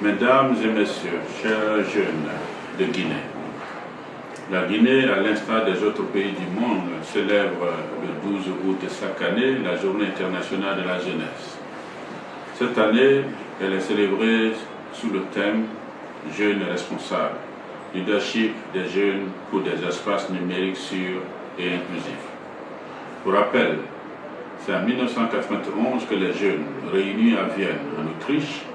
Mesdames et messieurs, chers jeunes de Guinée, la Guinée, à l'instar des autres pays du monde, célèbre le 12 août chaque année la Journée internationale de la jeunesse. Cette année, elle est célébrée sous le thème « Jeunes responsables, leadership des jeunes pour des espaces numériques sûrs et inclusifs ». Pour rappel, c'est en 1991 que les jeunes, réunis à Vienne, en Autriche,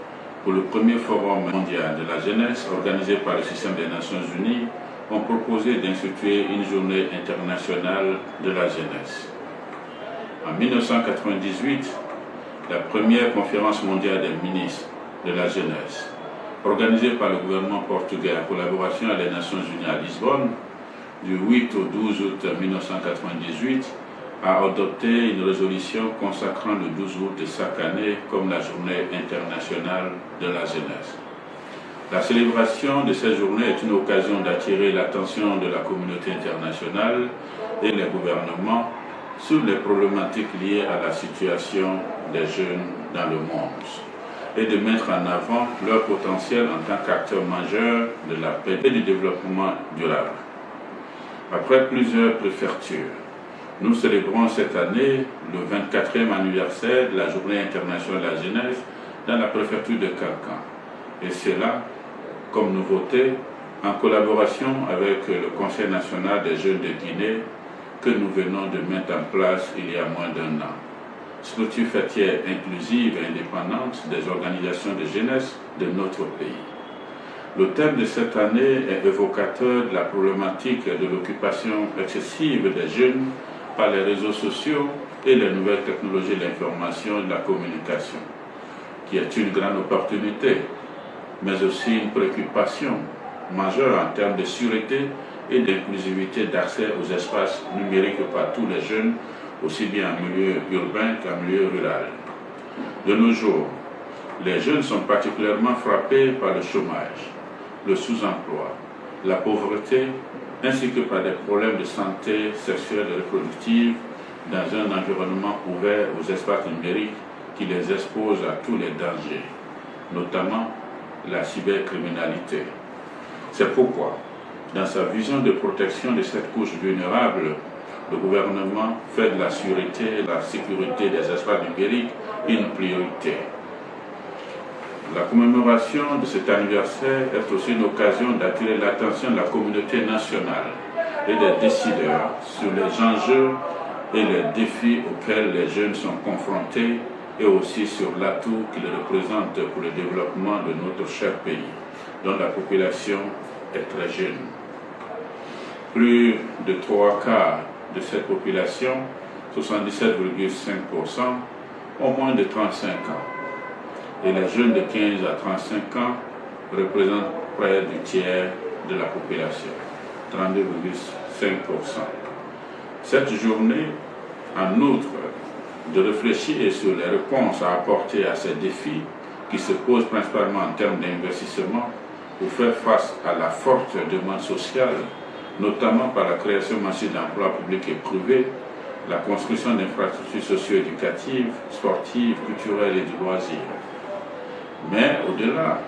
pour le premier forum mondial de la jeunesse organisé par le système des Nations Unies, ont proposé d'instituer une journée internationale de la jeunesse. En 1998, la première conférence mondiale des ministres de la jeunesse, organisée par le gouvernement portugais en collaboration avec les Nations Unies à Lisbonne, du 8 au 12 août 1998, a adopté une résolution consacrant le 12 août de chaque année comme la journée internationale de la jeunesse. La célébration de cette journée est une occasion d'attirer l'attention de la communauté internationale et des gouvernements sur les problématiques liées à la situation des jeunes dans le monde et de mettre en avant leur potentiel en tant qu'acteurs majeurs de la paix et du développement durable. Après plusieurs préfectures, nous célébrons cette année le 24e anniversaire de la Journée internationale de la jeunesse dans la préfecture de Kankan. Et c'est là, comme nouveauté, en collaboration avec le Conseil national des jeunes de Guinée, que nous venons de mettre en place il y a moins d'1 an. Structure fêtière inclusive et indépendante des organisations de jeunesse de notre pays. Le thème de cette année est évocateur de la problématique de l'occupation excessive des jeunes par les réseaux sociaux et les nouvelles technologies de l'information et de la communication, qui est une grande opportunité, mais aussi une préoccupation majeure en termes de sûreté et d'inclusivité d'accès aux espaces numériques par tous les jeunes, aussi bien en milieu urbain qu'en milieu rural. De nos jours, les jeunes sont particulièrement frappés par le chômage, le sous-emploi, la pauvreté, ainsi que par des problèmes de santé sexuelle et reproductive dans un environnement ouvert aux espaces numériques qui les expose à tous les dangers, notamment la cybercriminalité. C'est pourquoi, dans sa vision de protection de cette couche vulnérable, le gouvernement fait de la sûreté et de la sécurité des espaces numériques une priorité. La commémoration de cet anniversaire est aussi une occasion d'attirer l'attention de la communauté nationale et des décideurs sur les enjeux et les défis auxquels les jeunes sont confrontés et aussi sur l'atout qu'ils représentent pour le développement de notre cher pays, dont la population est très jeune. Plus de 3/4 de cette population, 77,5%, ont moins de 35 ans. Et les jeunes de 15 à 35 ans représentent près du tiers de la population, 32,5%. Cette journée, en outre, de réfléchir sur les réponses à apporter à ces défis qui se posent principalement en termes d'investissement pour faire face à la forte demande sociale, notamment par la création massive d'emplois publics et privés, la construction d'infrastructures socio-éducatives, sportives, culturelles et de loisirs. Mais au-delà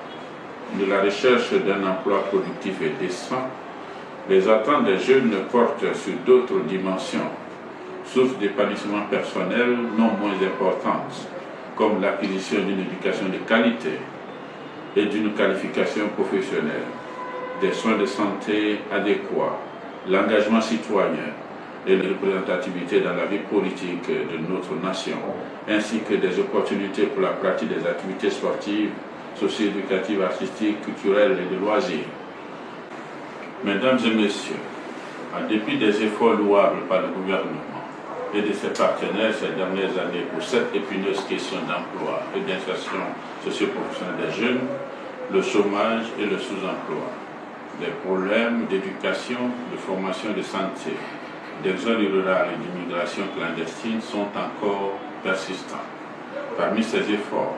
de la recherche d'un emploi productif et décent, les attentes des jeunes portent sur d'autres dimensions, sources d'épanouissement personnel non moins importantes, comme l'acquisition d'une éducation de qualité et d'une qualification professionnelle, des soins de santé adéquats, l'engagement citoyen et la représentativité dans la vie politique de notre nation, ainsi que des opportunités pour la pratique des activités sportives, socio-éducatives, artistiques, culturelles et de loisirs. Mesdames et messieurs, en dépit des efforts louables par le gouvernement et de ses partenaires ces dernières années pour cette épineuse question d'emploi et d'insertion socio-professionnelle des jeunes, le chômage et le sous-emploi, les problèmes d'éducation, de formation et de santé, d'exode rural et d'immigration clandestine sont encore persistants. Parmi ces efforts,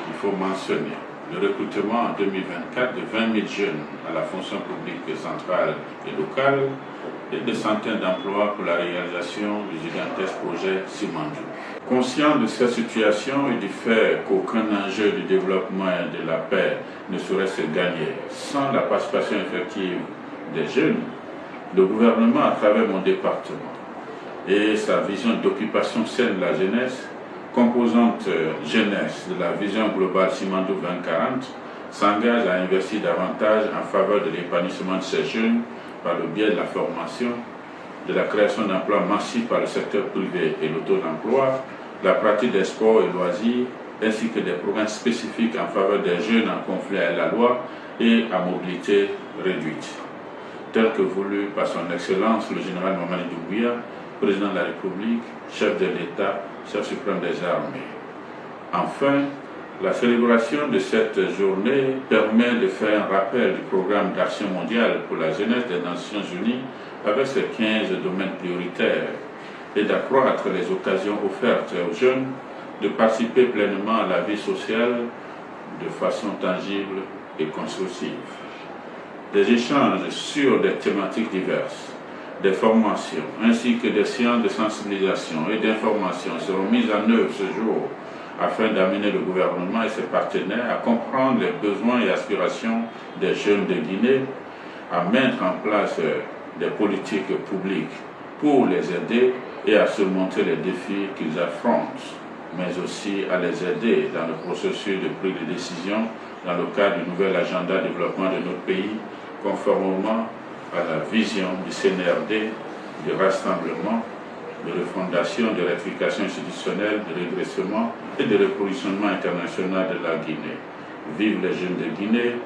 il faut mentionner le recrutement en 2024 de 20 000 jeunes à la fonction publique centrale et locale et de centaines d'emplois pour la réalisation du gigantesque projet Simandou. Conscient de cette situation et du fait qu'aucun enjeu du développement et de la paix ne saurait se gagner sans la participation effective des jeunes, le gouvernement, à travers mon département et sa vision d'occupation saine de la jeunesse, composante jeunesse de la vision globale Simandou 2040, s'engage à investir davantage en faveur de l'épanouissement de ces jeunes par le biais de la formation, de la création d'emplois massifs par le secteur privé et l'auto-emploi, la pratique des sports et loisirs, ainsi que des programmes spécifiques en faveur des jeunes en conflit avec la loi et à mobilité réduite, tel que voulu par son Excellence le général Mamadi Doumbouya, président de la République, chef de l'État, chef suprême des armées. Enfin, la célébration de cette journée permet de faire un rappel du programme d'action mondiale pour la jeunesse des Nations Unies avec ses 15 domaines prioritaires et d'accroître les occasions offertes aux jeunes de participer pleinement à la vie sociale de façon tangible et constructive. Des échanges sur des thématiques diverses, des formations ainsi que des séances de sensibilisation et d'information seront mises en œuvre ce jour afin d'amener le gouvernement et ses partenaires à comprendre les besoins et aspirations des jeunes de Guinée, à mettre en place des politiques publiques pour les aider et à surmonter les défis qu'ils affrontent, mais aussi à les aider dans le processus de prise de décision dans le cadre du nouvel agenda de développement de notre pays, conformément à la vision du CNRD, de rassemblement, de refondation, de rectification institutionnelle, de redressement et de repositionnement international de la Guinée. Vive les jeunes de Guinée,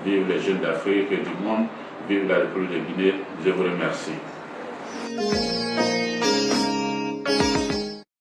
vive les jeunes d'Afrique et du monde, vive la République de Guinée. Je vous remercie.